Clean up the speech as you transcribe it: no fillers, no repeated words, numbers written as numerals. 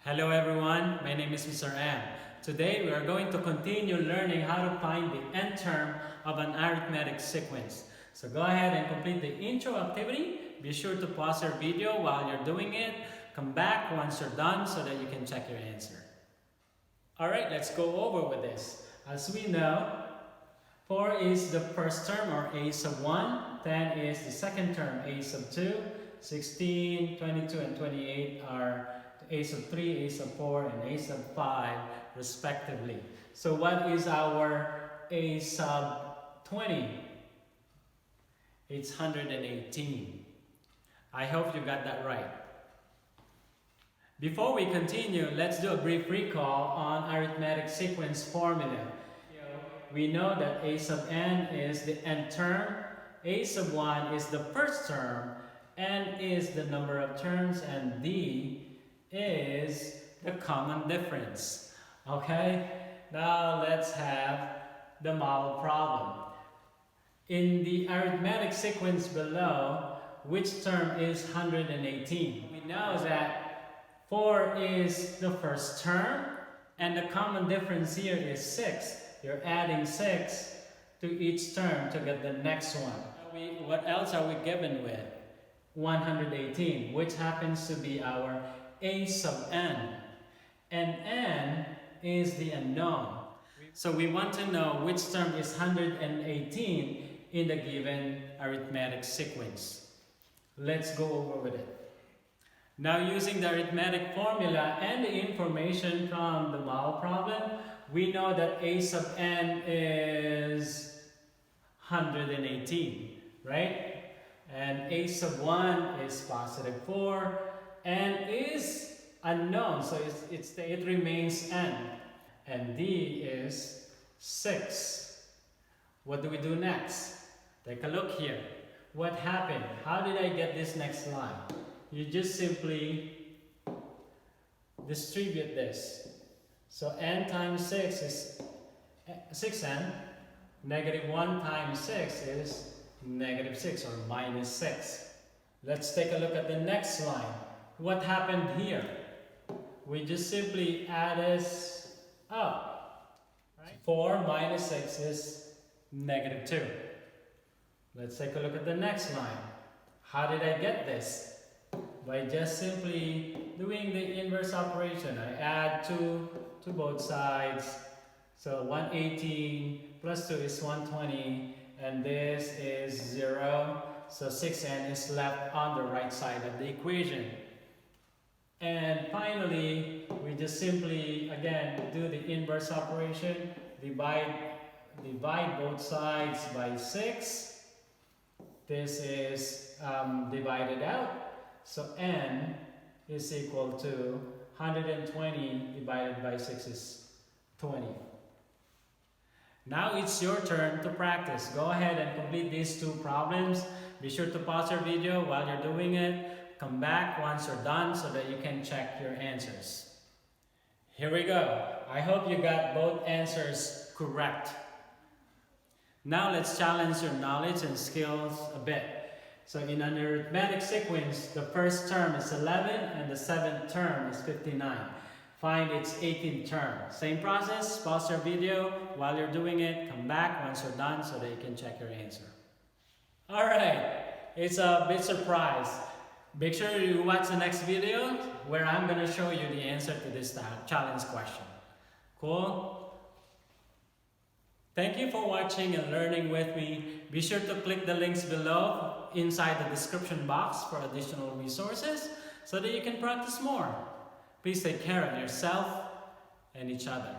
Hello everyone, my name is Mr. M. Today we are going to continue learning how to find the end term of an arithmetic sequence. So go ahead and complete the intro activity. Be sure to pause your video while you're doing it. Come back once you're done so that you can check your answer. Alright, let's go over with this. As we know, 4 is the first term or a sub 1, 10 is the second term, a sub 2, 16, 22, and 28 are a sub 3, a sub 4, and a sub 5 respectively. So what is our a sub 20? It's 118. I hope you got that right. Before we continue, let's do a brief recall on arithmetic sequence formula. We know that a sub n is the nth term, a sub 1 is the first term, n is the number of terms, and d is the common difference. Okay, now let's have the model problem. In the arithmetic sequence below, which term is 118? We know that 4 is the first term, and the common difference here is 6. You're adding 6 to each term to get the next one. What else are we given with? 118, which happens to be our a sub n. And n is the unknown. So we want to know which term is 118 in the given arithmetic sequence. Let's go over with it. Now, using the arithmetic formula and the information from the model problem, we know that a sub n is 118, right? And a sub 1 is positive 4, n is unknown, so it remains n. And d is 6. What do we do next? Take a look here. What happened? How did I get this next line? You just simply distribute this. So n times 6 is 6n. Negative 1 times 6 is negative 6 or minus 6. Let's take a look at the next line. What happened here? We just simply add this up. Right? 4 minus 6 is negative 2. Let's take a look at the next line. How did I get this? By just simply doing the inverse operation. I add 2 to both sides. So 118 plus 2 is 120, and this is 0. So 6n is left on the right side of the equation. And finally, we just simply, again, do the inverse operation. Divide both sides by 6. This is divided out. So n is equal to 120 divided by 6 is 20. Now it's your turn to practice. Go ahead and complete these two problems. Be sure to pause your video while you're doing it. Come back once you're done so that you can check your answers. Here we go. I hope you got both answers correct. Now let's challenge your knowledge and skills a bit. So in an arithmetic sequence, the first term is 11 and the seventh term is 59. Find its 18th term. Same process, pause your video while you're doing it. Come back once you're done so that you can check your answer. Alright, it's a bit surprise. Make sure you watch the next video where I'm going to show you the answer to this challenge question. Cool? Thank you for watching and learning with me. Be sure to click the links below inside the description box for additional resources so that you can practice more. Please take care of yourself and each other.